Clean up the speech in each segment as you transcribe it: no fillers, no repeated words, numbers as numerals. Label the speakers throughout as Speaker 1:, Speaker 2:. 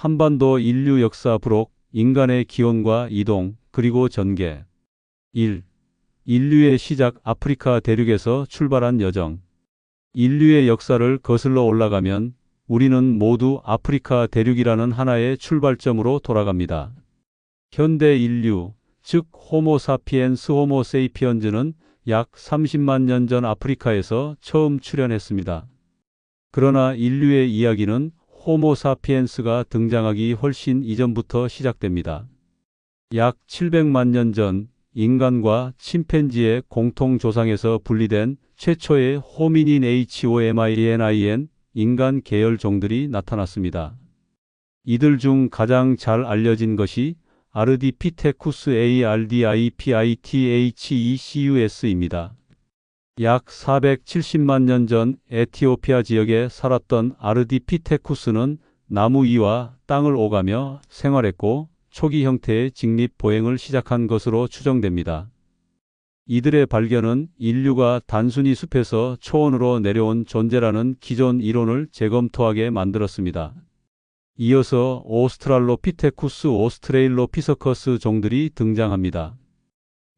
Speaker 1: 한반도 인류 역사 부록, 인간의 기원과 이동, 그리고 전개. 1. 인류의 시작, 아프리카 대륙에서 출발한 여정. 인류의 역사를 거슬러 올라가면 우리는 모두 아프리카 대륙이라는 하나의 출발점으로 돌아갑니다. 현대 인류, 즉 호모 사피엔스 호모 세이피언즈는 약 30만 년 전 아프리카에서 처음 출현했습니다. 그러나 인류의 이야기는 호모 사피엔스가 등장하기 훨씬 이전부터 시작됩니다. 약 700만 년 전 인간과 침팬지의 공통 조상에서 분리된 최초의 호미닌 호미닌 인간 계열 종들이 나타났습니다. 이들 중 가장 잘 알려진 것이 아르디피테쿠스 ARDIPITHECUS입니다. 약 470만 년 전 에티오피아 지역에 살았던 아르디피테쿠스는 나무 위와 땅을 오가며 생활했고 초기 형태의 직립 보행을 시작한 것으로 추정됩니다. 이들의 발견은 인류가 단순히 숲에서 초원으로 내려온 존재라는 기존 이론을 재검토하게 만들었습니다. 이어서 오스트랄로피테쿠스 오스트레일로피서커스 종들이 등장합니다.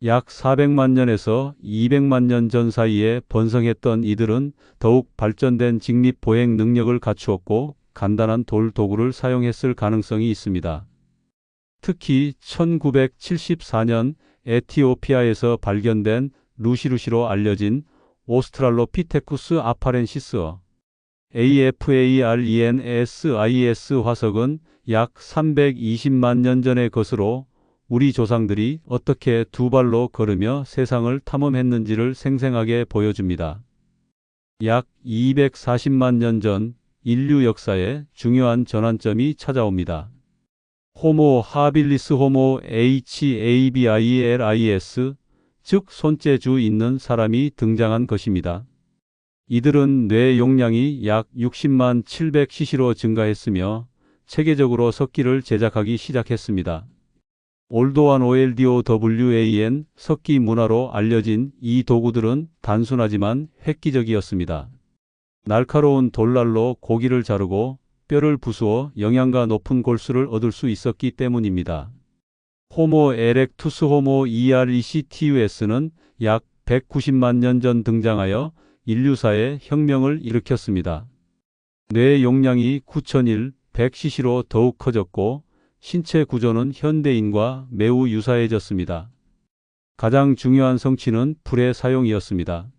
Speaker 1: 약 400만 년에서 200만 년 전 사이에 번성했던 이들은 더욱 발전된 직립 보행 능력을 갖추었고 간단한 돌 도구를 사용했을 가능성이 있습니다. 특히 1974년 에티오피아에서 발견된 루시루시로 알려진 오스트랄로피테쿠스 아파렌시스 AFARENSIS 화석은 약 320만 년 전의 것으로 우리 조상들이 어떻게 두 발로 걸으며 세상을 탐험했는지를 생생하게 보여줍니다. 약 240만 년 전 인류 역사에 중요한 전환점이 찾아옵니다. 호모 하빌리스 호모 HABILIS, 즉 손재주 있는 사람이 등장한 것입니다. 이들은 뇌 용량이 약 60만 700cc로 증가했으며 체계적으로 석기를 제작하기 시작했습니다. 올도완 OLDOWAN 석기 문화로 알려진 이 도구들은 단순하지만 획기적이었습니다. 날카로운 돌날로 고기를 자르고 뼈를 부수어 영양가 높은 골수를 얻을 수 있었기 때문입니다. 호모 에렉투스 호모 ERECTUS는 약 190만 년 전 등장하여 인류사에 혁명을 일으켰습니다. 뇌 용량이 9001cc로 더욱 커졌고 신체 구조는 현대인과 매우 유사해졌습니다. 가장 중요한 성취는 불의 사용이었습니다.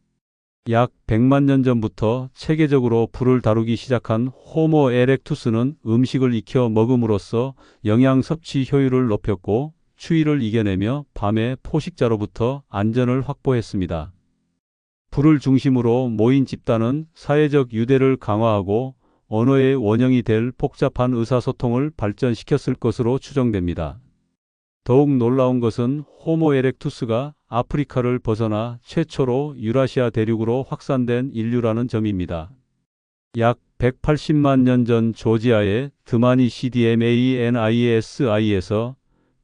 Speaker 1: 약 100만 년 전부터 체계적으로 불을 다루기 시작한 호모 에렉투스는 음식을 익혀 먹음으로써 영양 섭취 효율을 높였고 추위를 이겨내며 밤에 포식자로부터 안전을 확보했습니다. 불을 중심으로 모인 집단은 사회적 유대를 강화하고 언어의 원형이 될 복잡한 의사소통을 발전시켰을 것으로 추정됩니다. 더욱 놀라운 것은 호모 에렉투스가 아프리카를 벗어나 최초로 유라시아 대륙으로 확산된 인류라는 점입니다. 약 180만 년 전 조지아의 드마니 CDMANISI에서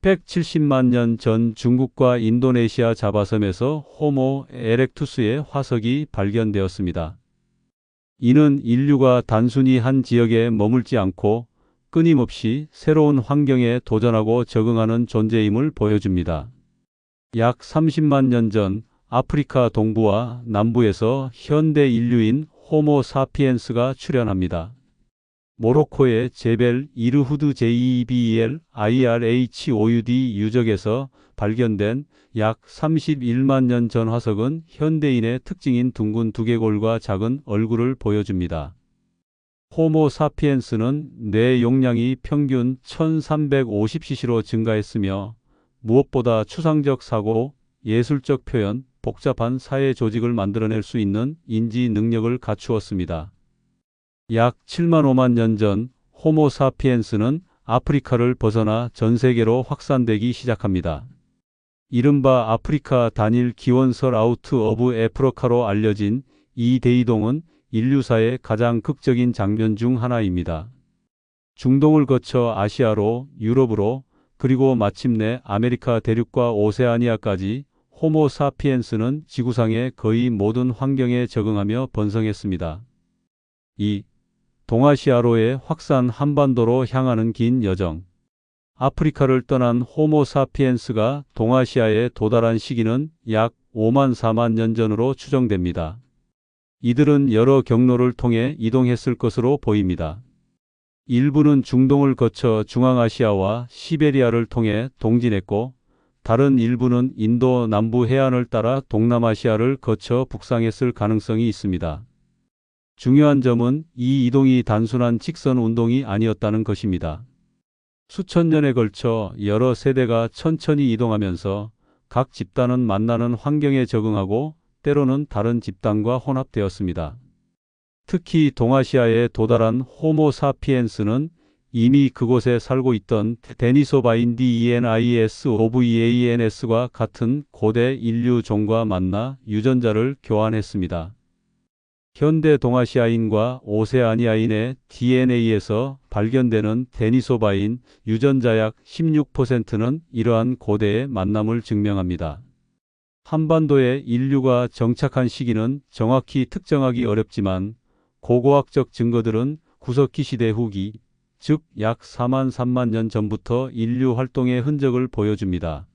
Speaker 1: 170만 년 전 중국과 인도네시아 자바섬에서 호모 에렉투스의 화석이 발견되었습니다. 이는 인류가 단순히 한 지역에 머물지 않고 끊임없이 새로운 환경에 도전하고 적응하는 존재임을 보여줍니다. 약 30만 년 전 아프리카 동부와 남부에서 현대 인류인 호모 사피엔스가 출현합니다. 모로코의 제벨 이르후드 JEBEL IRHOUD 유적에서 발견된 약 31만 년 전 화석은 현대인의 특징인 둥근 두개골과 작은 얼굴을 보여줍니다. 호모 사피엔스는 뇌 용량이 평균 1350cc로 증가했으며 무엇보다 추상적 사고, 예술적 표현, 복잡한 사회 조직을 만들어낼 수 있는 인지 능력을 갖추었습니다. 약 7만 5만 년 전 호모 사피엔스는 아프리카를 벗어나 전 세계로 확산되기 시작합니다. 이른바 아프리카 단일 기원설 아우트 오브 에프리카로 알려진 이 대이동은 인류사의 가장 극적인 장면 중 하나입니다. 중동을 거쳐 아시아로, 유럽으로, 그리고 마침내 아메리카 대륙과 오세아니아까지 호모 사피엔스는 지구상의 거의 모든 환경에 적응하며 번성했습니다. 2. 동아시아로의 확산 한반도로 향하는 긴 여정. 아프리카를 떠난 호모 사피엔스가 동아시아에 도달한 시기는 약 5만 4만 년 전으로 추정됩니다. 이들은 여러 경로를 통해 이동했을 것으로 보입니다. 일부는 중동을 거쳐 중앙아시아와 시베리아를 통해 동진했고, 다른 일부는 인도 남부 해안을 따라 동남아시아를 거쳐 북상했을 가능성이 있습니다. 중요한 점은 이 이동이 단순한 직선 운동이 아니었다는 것입니다. 수천 년에 걸쳐 여러 세대가 천천히 이동하면서 각 집단은 만나는 환경에 적응하고 때로는 다른 집단과 혼합되었습니다. 특히 동아시아에 도달한 호모 사피엔스는 이미 그곳에 살고 있던 데니소바인 DENIS OVANS과 같은 고대 인류 종과 만나 유전자를 교환했습니다. 현대 동아시아인과 오세아니아인의 DNA에서 발견되는 데니소바인 유전자 약 16%는 이러한 고대의 만남을 증명합니다. 한반도에 인류가 정착한 시기는 정확히 특정하기 어렵지만 고고학적 증거들은 구석기 시대 후기, 즉 약 4만 3만 년 전부터 인류 활동의 흔적을 보여줍니다.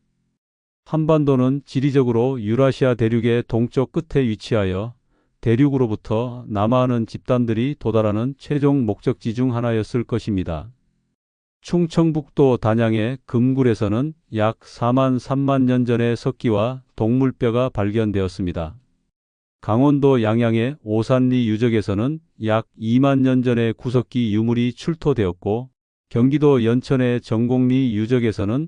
Speaker 1: 한반도는 지리적으로 유라시아 대륙의 동쪽 끝에 위치하여 대륙으로부터 남하하는 집단들이 도달하는 최종 목적지 중 하나였을 것입니다. 충청북도 단양의 금굴에서는 약 4만 3만 년 전의 석기와 동물뼈가 발견되었습니다. 강원도 양양의 오산리 유적에서는 약 2만 년 전의 구석기 유물이 출토되었고, 경기도 연천의 정곡리 유적에서는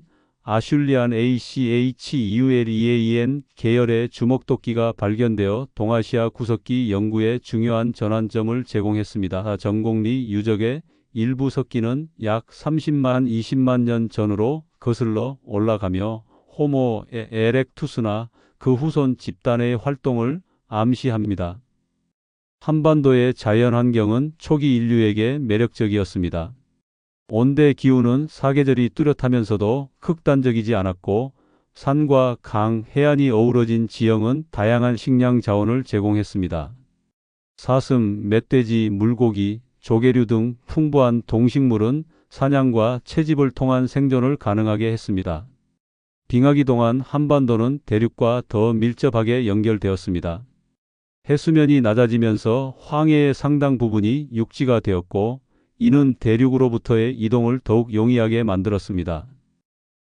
Speaker 1: 아슐리안 ACHEULEAN 계열의 주먹도끼가 발견되어 동아시아 구석기 연구에 중요한 전환점을 제공했습니다. 정곡리 유적의 일부 석기는 약 30만 20만 년 전으로 거슬러 올라가며 호모 에렉투스나 그 후손 집단의 활동을 암시합니다. 한반도의 자연환경은 초기 인류에게 매력적이었습니다. 온대 기후는 사계절이 뚜렷하면서도 극단적이지 않았고, 산과 강, 해안이 어우러진 지형은 다양한 식량 자원을 제공했습니다. 사슴, 멧돼지, 물고기, 조개류 등 풍부한 동식물은 사냥과 채집을 통한 생존을 가능하게 했습니다. 빙하기 동안 한반도는 대륙과 더 밀접하게 연결되었습니다. 해수면이 낮아지면서 황해의 상당 부분이 육지가 되었고, 이는 대륙으로부터의 이동을 더욱 용이하게 만들었습니다.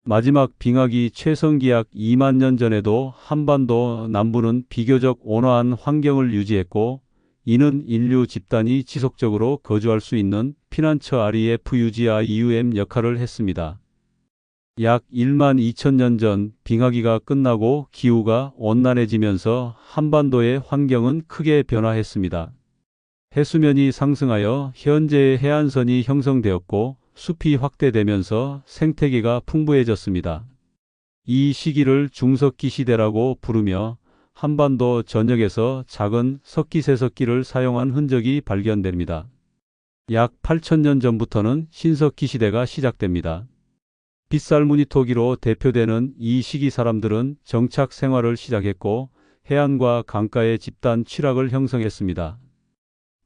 Speaker 1: 마지막 빙하기 최성기 약 2만 년 전에도 한반도 남부는 비교적 온화한 환경을 유지했고, 이는 인류 집단이 지속적으로 거주할 수 있는 피난처 REFUGIUM 역할을 했습니다. 약 1만 2천 년 전 빙하기가 끝나고 기후가 온난해지면서 한반도의 환경은 크게 변화했습니다. 해수면이 상승하여 현재의 해안선이 형성되었고, 숲이 확대되면서 생태계가 풍부해졌습니다. 이 시기를 중석기 시대라고 부르며 한반도 전역에서 작은 석기 새석기를 사용한 흔적이 발견됩니다. 약 8천년 전부터는 신석기 시대가 시작됩니다. 빗살무늬토기로 대표되는 이 시기 사람들은 정착 생활을 시작했고, 해안과 강가의 집단 취락을 형성했습니다.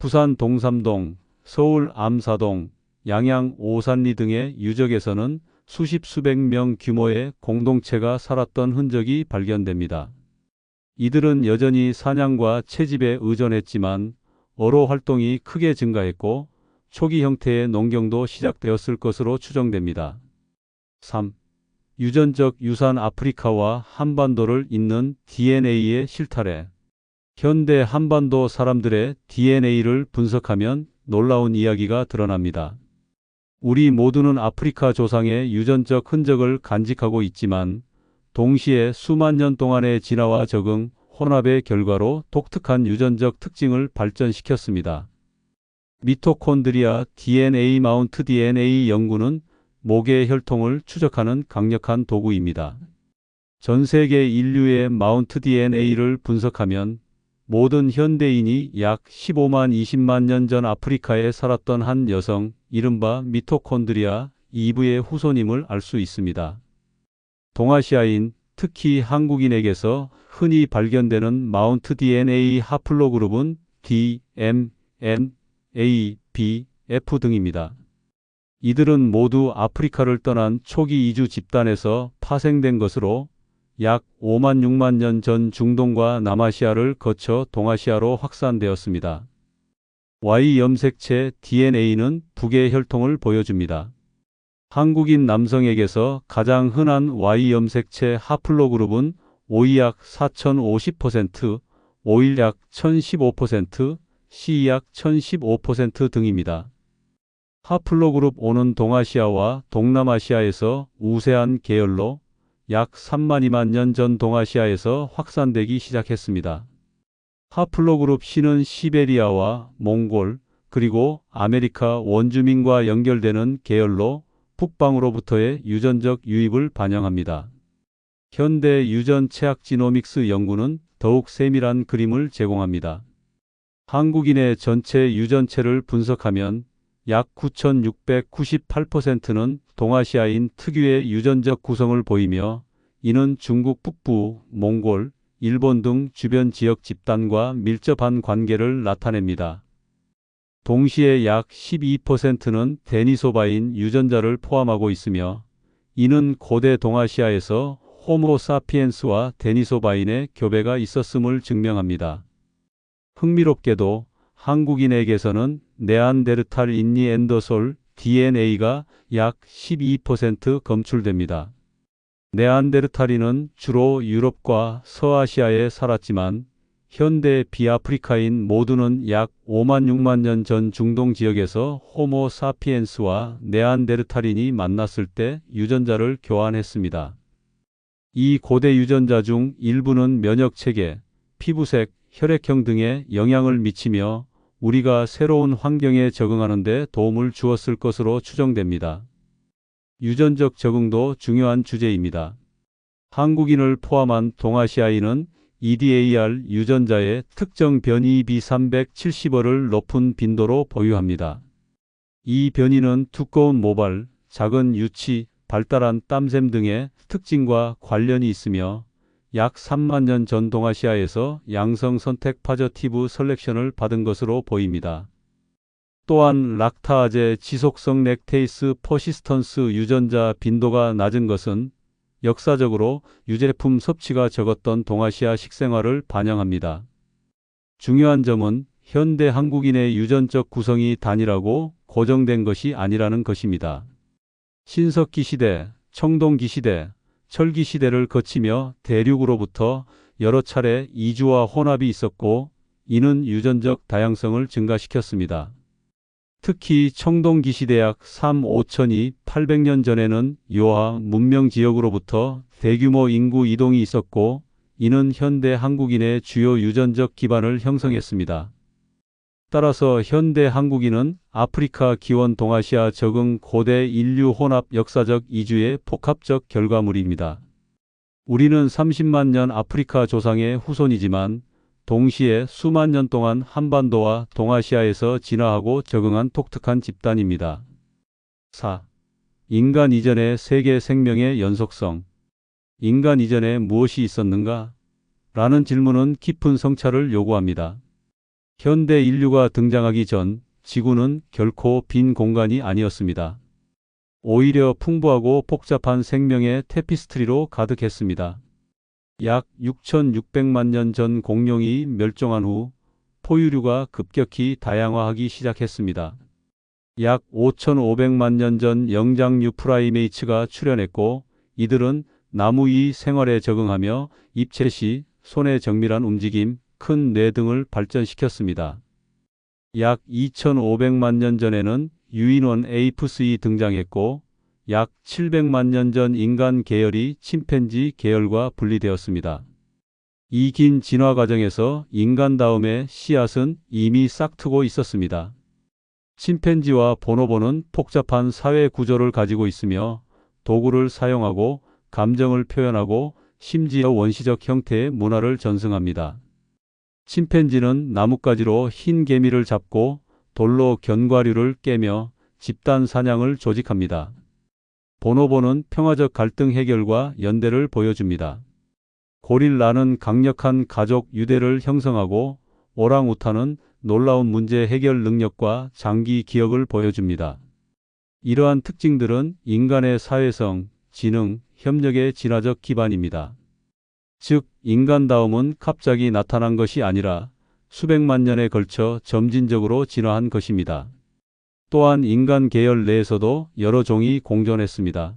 Speaker 1: 부산 동삼동, 서울 암사동, 양양 오산리 등의 유적에서는 수십 수백 명 규모의 공동체가 살았던 흔적이 발견됩니다. 이들은 여전히 사냥과 채집에 의존했지만 어로 활동이 크게 증가했고, 초기 형태의 농경도 시작되었을 것으로 추정됩니다. 3. 유전적 유산 아프리카와 한반도를 잇는 DNA의 실타래. 현대 한반도 사람들의 DNA를 분석하면 놀라운 이야기가 드러납니다. 우리 모두는 아프리카 조상의 유전적 흔적을 간직하고 있지만, 동시에 수만 년 동안의 진화와 적응, 혼합의 결과로 독특한 유전적 특징을 발전시켰습니다. 미토콘드리아 DNA 마운트 DNA 연구는 목의 혈통을 추적하는 강력한 도구입니다. 전 세계 인류의 마운트 DNA를 분석하면 모든 현대인이 약 15만 20만 년 전 아프리카에 살았던 한 여성, 이른바 미토콘드리아 이브의 후손임을 알 수 있습니다. 동아시아인, 특히 한국인에게서 흔히 발견되는 마운트 DNA 하플로그룹은 D, M, N, A, B, F 등입니다. 이들은 모두 아프리카를 떠난 초기 이주 집단에서 파생된 것으로 약 5만 6만 년 전 중동과 남아시아를 거쳐 동아시아로 확산되었습니다. Y 염색체 DNA는 북의 혈통을 보여줍니다. 한국인 남성에게서 가장 흔한 Y 염색체 하플로그룹은 O 약 4050%, O1 약 1015%, C 약 1015% 등입니다. 하플로그룹 O는 동아시아와 동남아시아에서 우세한 계열로 약 3만 2만 년 전 동아시아에서 확산되기 시작했습니다. 하플로그룹 C는 시베리아와 몽골, 그리고 아메리카 원주민과 연결되는 계열로 북방으로부터의 유전적 유입을 반영합니다. 현대 유전 체학 지노믹스 연구는 더욱 세밀한 그림을 제공합니다. 한국인의 전체 유전체를 분석하면 약 9,698%는 동아시아인 특유의 유전적 구성을 보이며 이는 중국 북부, 몽골, 일본 등 주변 지역 집단과 밀접한 관계를 나타냅니다. 동시에 약 12%는 데니소바인 유전자를 포함하고 있으며 이는 고대 동아시아에서 호모 사피엔스와 데니소바인의 교배가 있었음을 증명합니다. 흥미롭게도 한국인에게서는 네안데르탈 인니엔더솔 DNA가 약 12% 검출됩니다. 네안데르탈인은 주로 유럽과 서아시아에 살았지만 현대 비아프리카인 모두는 약 5만 6만 년 전 중동 지역에서 호모 사피엔스와 네안데르탈인이 만났을 때 유전자를 교환했습니다. 이 고대 유전자 중 일부는 면역체계, 피부색, 혈액형 등에 영향을 미치며 우리가 새로운 환경에 적응하는 데 도움을 주었을 것으로 추정됩니다. 유전적 적응도 중요한 주제입니다. 한국인을 포함한 동아시아인은 EDAR 유전자의 특정 변이 B370R을 높은 빈도로 보유합니다. 이 변이는 두꺼운 모발, 작은 유치, 발달한 땀샘 등의 특징과 관련이 있으며 약 3만 년 전 동아시아에서 양성 선택 파저티브 셀렉션을 받은 것으로 보입니다. 또한 락타아제 지속성 렉테이스 퍼시스턴스 유전자 빈도가 낮은 것은 역사적으로 유제품 섭취가 적었던 동아시아 식생활을 반영합니다. 중요한 점은 현대 한국인의 유전적 구성이 단일하고 고정된 것이 아니라는 것입니다. 신석기 시대, 청동기 시대, 철기 시대를 거치며 대륙으로부터 여러 차례 이주와 혼합이 있었고 이는 유전적 다양성을 증가시켰습니다. 특히 청동기 시대 약 3~5천이 800년 전에는 요하 문명 지역으로부터 대규모 인구 이동이 있었고 이는 현대 한국인의 주요 유전적 기반을 형성했습니다. 따라서 현대 한국인은 아프리카 기원 동아시아 적응 고대 인류 혼합 역사적 이주의 복합적 결과물입니다. 우리는 30만 년 아프리카 조상의 후손이지만 동시에 수만 년 동안 한반도와 동아시아에서 진화하고 적응한 독특한 집단입니다. 4. 인간 이전의 세계 생명의 연속성. 인간 이전에 무엇이 있었는가? 라는 질문은 깊은 성찰을 요구합니다. 현대 인류가 등장하기 전 지구는 결코 빈 공간이 아니었습니다. 오히려 풍부하고 복잡한 생명의 테피스트리로 가득했습니다. 약 6,600만 년 전 공룡이 멸종한 후 포유류가 급격히 다양화하기 시작했습니다. 약 5,500만 년 전 영장류 프라이메이츠가 출현했고 이들은 나무 위 생활에 적응하며 입체 시 손의 정밀한 움직임, 큰 뇌 등을 발전시켰습니다. 약 2,500만 년 전에는 유인원 에이프스이 등장했고 약 700만 년 전 인간 계열이 침팬지 계열과 분리되었습니다. 이 긴 진화 과정에서 인간 다음의 씨앗은 이미 싹트고 있었습니다. 침팬지와 보노보는 복잡한 사회 구조를 가지고 있으며 도구를 사용하고 감정을 표현하고 심지어 원시적 형태의 문화를 전승합니다. 침팬지는 나뭇가지로 흰 개미를 잡고 돌로 견과류를 깨며 집단 사냥을 조직합니다. 보노보는 평화적 갈등 해결과 연대를 보여줍니다. 고릴라는 강력한 가족 유대를 형성하고 오랑우탄은 놀라운 문제 해결 능력과 장기 기억을 보여줍니다. 이러한 특징들은 인간의 사회성, 지능, 협력의 진화적 기반입니다. 즉, 인간다움은 갑자기 나타난 것이 아니라 수백만 년에 걸쳐 점진적으로 진화한 것입니다. 또한 인간 계열 내에서도 여러 종이 공존했습니다.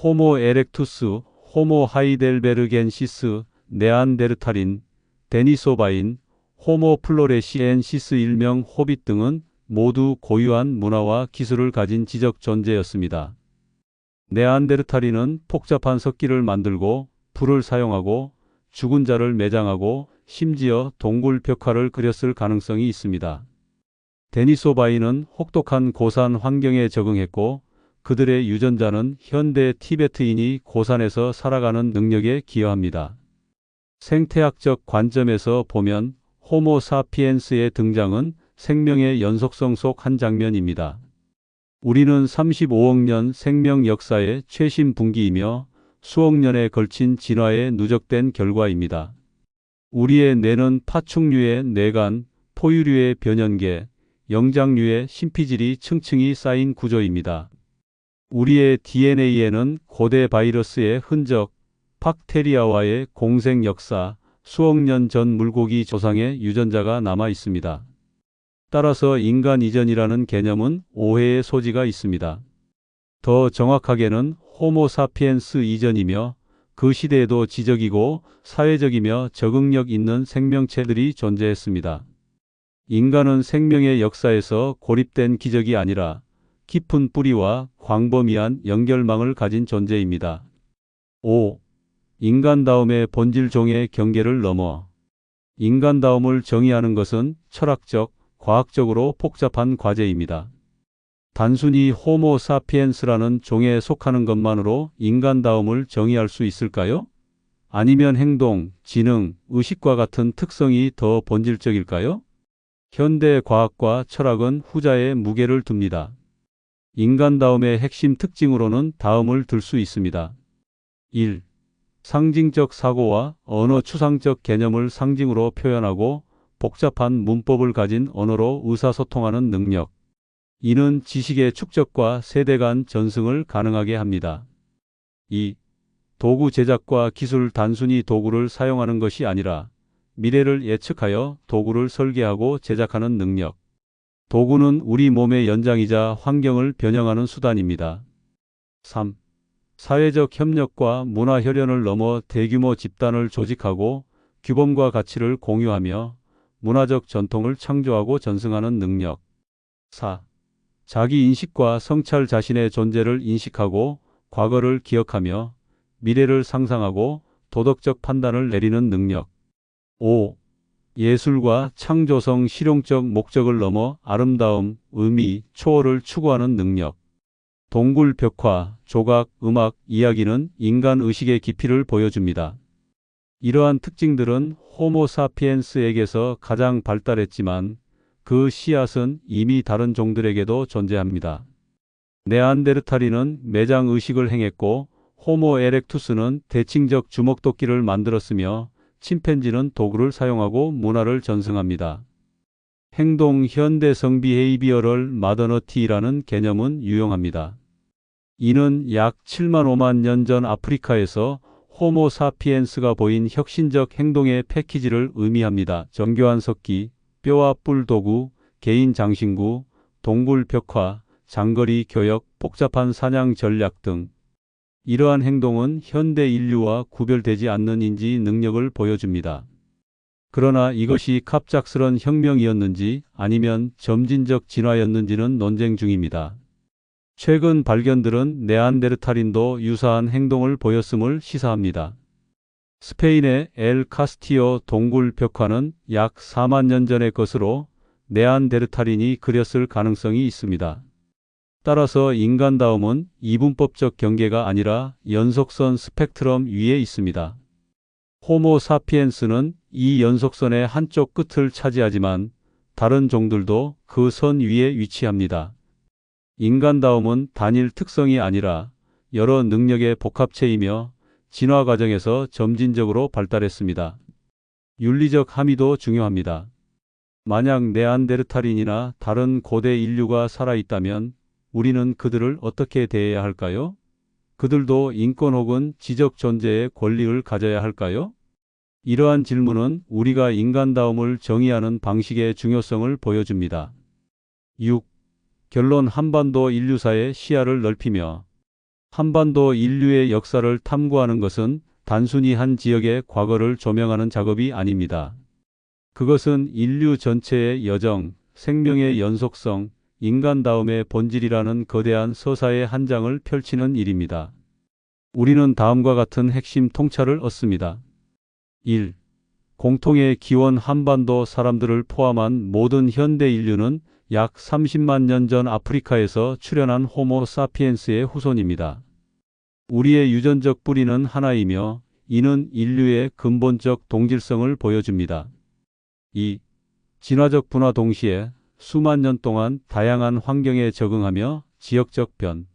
Speaker 1: 호모 에렉투스, 호모 하이델베르겐시스, 네안데르탈인, 데니소바인, 호모 플로레시엔시스 일명 호빗 등은 모두 고유한 문화와 기술을 가진 지적 존재였습니다. 네안데르탈인은 복잡한 석기를 만들고 불을 사용하고 죽은 자를 매장하고 심지어 동굴 벽화를 그렸을 가능성이 있습니다. 데니소바인은 혹독한 고산 환경에 적응했고 그들의 유전자는 현대 티베트인이 고산에서 살아가는 능력에 기여합니다. 생태학적 관점에서 보면 호모 사피엔스의 등장은 생명의 연속성 속 한 장면입니다. 우리는 35억 년 생명 역사의 최신 분기이며 수억 년에 걸친 진화에 누적된 결과입니다. 우리의 뇌는 파충류의 뇌간, 포유류의 변연계, 영장류의 심피질이 층층이 쌓인 구조입니다. 우리의 DNA에는 고대 바이러스의 흔적, 박테리아와의 공생 역사, 수억 년 전 물고기 조상의 유전자가 남아 있습니다. 따라서 인간 이전이라는 개념은 오해의 소지가 있습니다. 더 정확하게는 호모 사피엔스 이전이며 그 시대에도 지적이고 사회적이며 적응력 있는 생명체들이 존재했습니다. 인간은 생명의 역사에서 고립된 기적이 아니라 깊은 뿌리와 광범위한 연결망을 가진 존재입니다. 5. 인간다움의 본질종의 경계를 넘어 인간다움을 정의하는 것은 철학적, 과학적으로 복잡한 과제입니다. 단순히 호모 사피엔스라는 종에 속하는 것만으로 인간다움을 정의할 수 있을까요? 아니면 행동, 지능, 의식과 같은 특성이 더 본질적일까요? 현대 과학과 철학은 후자에 무게를 둡니다. 인간다움의 핵심 특징으로는 다음을 들 수 있습니다. 1. 상징적 사고와 언어 추상적 개념을 상징으로 표현하고 복잡한 문법을 가진 언어로 의사소통하는 능력. 이는 지식의 축적과 세대 간 전승을 가능하게 합니다. 2. 도구 제작과 기술 단순히 도구를 사용하는 것이 아니라 미래를 예측하여 도구를 설계하고 제작하는 능력. 도구는 우리 몸의 연장이자 환경을 변형하는 수단입니다. 3. 사회적 협력과 문화 혈연을 넘어 대규모 집단을 조직하고 규범과 가치를 공유하며 문화적 전통을 창조하고 전승하는 능력. 4. 자기 인식과 성찰 자신의 존재를 인식하고 과거를 기억하며 미래를 상상하고 도덕적 판단을 내리는 능력. 5. 예술과 창조성 실용적 목적을 넘어 아름다움, 의미, 초월을 추구하는 능력. 동굴 벽화, 조각, 음악, 이야기는 인간 의식의 깊이를 보여줍니다. 이러한 특징들은 호모 사피엔스에게서 가장 발달했지만 그 씨앗은 이미 다른 종들에게도 존재합니다. 네안데르탈인은 매장 의식을 행했고 호모 에렉투스는 대칭적 주먹도끼를 만들었으며 침팬지는 도구를 사용하고 문화를 전승합니다. 행동 현대성 비헤이비어럴 마더너티라는 개념은 유용합니다. 이는 약 7만 5만 년 전 아프리카에서 호모 사피엔스가 보인 혁신적 행동의 패키지를 의미합니다. 정교한 석기, 뼈와 뿔 도구, 개인 장신구, 동굴 벽화, 장거리 교역, 복잡한 사냥 전략 등. 이러한 행동은 현대 인류와 구별되지 않는 인지 능력을 보여줍니다. 그러나 이것이 갑작스런 혁명이었는지 아니면 점진적 진화였는지는 논쟁 중입니다. 최근 발견들은 네안데르탈인도 유사한 행동을 보였음을 시사합니다. 스페인의 엘 카스티오 동굴 벽화는 약 4만 년 전의 것으로 네안데르탈인이 그렸을 가능성이 있습니다. 따라서 인간다움은 이분법적 경계가 아니라 연속선 스펙트럼 위에 있습니다. 호모 사피엔스는 이 연속선의 한쪽 끝을 차지하지만 다른 종들도 그 선 위에 위치합니다. 인간다움은 단일 특성이 아니라 여러 능력의 복합체이며 진화 과정에서 점진적으로 발달했습니다. 윤리적 함의도 중요합니다. 만약 네안데르탈인이나 다른 고대 인류가 살아있다면 우리는 그들을 어떻게 대해야 할까요? 그들도 인권 혹은 지적 존재의 권리를 가져야 할까요? 이러한 질문은 우리가 인간다움을 정의하는 방식의 중요성을 보여줍니다. 6. 결론 한반도 인류사의 시야를 넓히며 한반도 인류의 역사를 탐구하는 것은 단순히 한 지역의 과거를 조명하는 작업이 아닙니다. 그것은 인류 전체의 여정, 생명의 연속성, 인간다움의 본질이라는 거대한 서사의 한 장을 펼치는 일입니다. 우리는 다음과 같은 핵심 통찰을 얻습니다. 1. 공통의 기원 한반도 사람들을 포함한 모든 현대 인류는 약 30만 년 전 아프리카에서 출현한 호모 사피엔스의 후손입니다. 우리의 유전적 뿌리는 하나이며 이는 인류의 근본적 동질성을 보여줍니다. 2. 진화적 분화 동시에 수만 년 동안 다양한 환경에 적응하며 지역적 변,